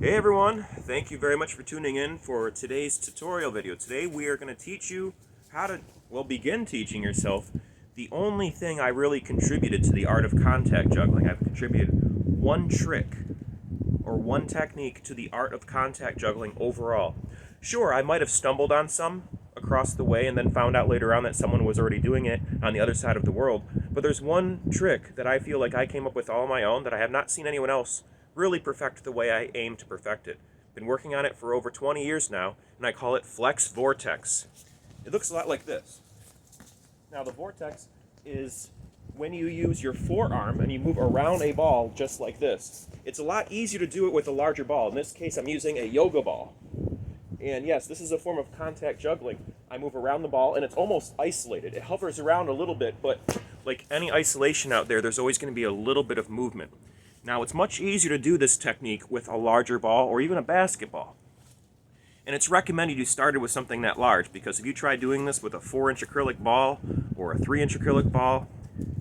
Hey everyone, thank you very much for tuning in for today's tutorial video. Today we are going to teach you how to, begin teaching yourself the only thing I really contributed to the art of contact juggling. I've contributed one trick or one technique to the art of contact juggling overall. Sure, I might have stumbled on some across the way and then found out later on that someone was already doing it on the other side of the world, but there's one trick that I feel like I came up with all on my own that I have not seen anyone else really perfect the way I aim to perfect it. Been working on it for over 20 years now, and I call it FLEC'S VORTEX. It looks a lot like this. Now the vortex is when you use your forearm and you move around a ball just like this. It's a lot easier to do it with a larger ball. In this case, I'm using a yoga ball. And yes, this is a form of contact juggling. I move around the ball and it's almost isolated. It hovers around a little bit, but like any isolation out there, there's always going to be a little bit of movement. Now, it's much easier to do this technique with a larger ball or even a basketball. And it's recommended you started with something that large, because if you try doing this with a 4-inch acrylic ball or a 3-inch acrylic ball,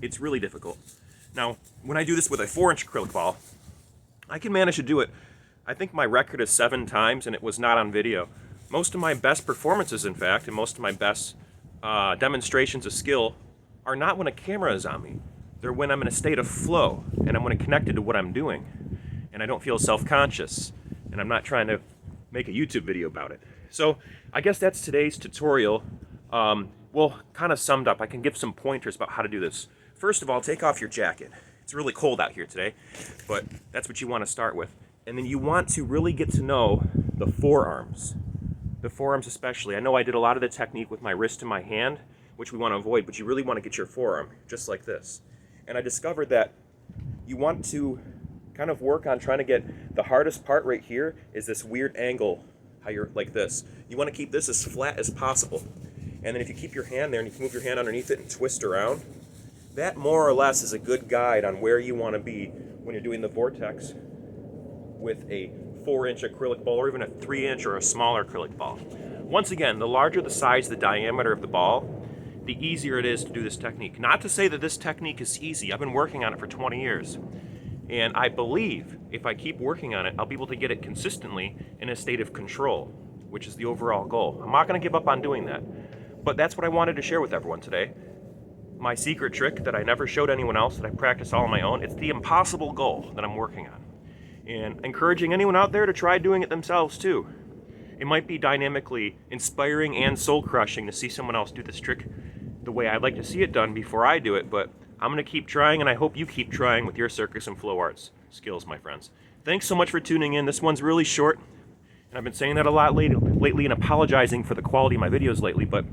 it's really difficult. Now, when I do this with a 4-inch acrylic ball, I can manage to do it. I think my record is 7 times, and it was not on video. Most of my best performances, in fact, and most of my best demonstrations of skill are not when a camera is on me. They're when I'm in a state of flow and I'm when I'm connected to what I'm doing and I don't feel self-conscious and I'm not trying to make a YouTube video about it. So I guess that's today's tutorial. Well, kind of summed up. I can give some pointers about how to do this. First of all, take off your jacket. It's really cold out here today, but that's what you want to start with. And then you want to really get to know the forearms. The forearms especially. I know I did a lot of the technique with my wrist and my hand, which we want to avoid, but you really want to get your forearm just like this. And I discovered that you want to kind of work on trying to get the hardest part right here is this weird angle, how you're like this. You want to keep this as flat as possible. And then if you keep your hand there and you can move your hand underneath it and twist around, that more or less is a good guide on where you want to be when you're doing the vortex with a 4-inch acrylic ball or even a 3-inch or a smaller acrylic ball. Once again, the larger the size, the diameter of the ball, the easier it is to do this technique. Not to say that this technique is easy. I've been working on it for 20 years. And I believe if I keep working on it, I'll be able to get it consistently in a state of control, which is the overall goal. I'm not going to give up on doing that. But that's what I wanted to share with everyone today. My secret trick that I never showed anyone else, that I practice all on my own, it's the impossible goal that I'm working on. And encouraging anyone out there to try doing it themselves too. It might be dynamically inspiring and soul-crushing to see someone else do this trick the way I'd like to see it done before I do it, but I'm going to keep trying, and I hope you keep trying with your circus and flow arts skills, my friends. Thanks so much for tuning in. This one's really short, and I've been saying that a lot lately and apologizing for the quality of my videos lately, but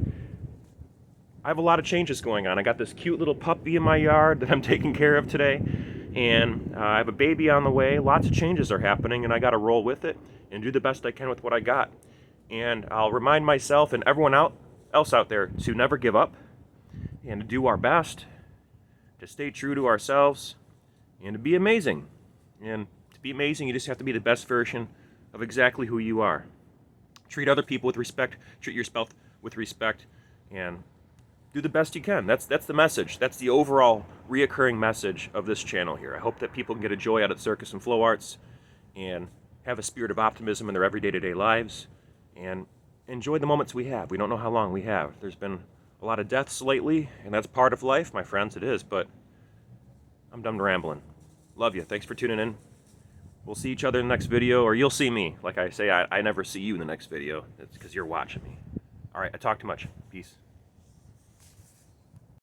I have a lot of changes going on. I got this cute little puppy in my yard that I'm taking care of today, and I have a baby on the way. Lots of changes are happening, and I got to roll with it and do the best I can with what I got. And I'll remind myself and everyone else out there to never give up and to do our best, to stay true to ourselves, and to be amazing. And to be amazing, you just have to be the best version of exactly who you are. Treat other people with respect, treat yourself with respect, and do the best you can. That's the message. That's the overall reoccurring message of this channel here. I hope that people can get a joy out of circus and flow arts and have a spirit of optimism in their everyday lives and enjoy the moments we have. We don't know how long we have. There's been a lot of deaths lately, and that's part of life, my friends, it is, but I'm done rambling. Love you. Thanks for tuning in. We'll see each other in the next video, or you'll see me. Like I say, I never see you in the next video. It's because you're watching me. All right, I talk too much. Peace.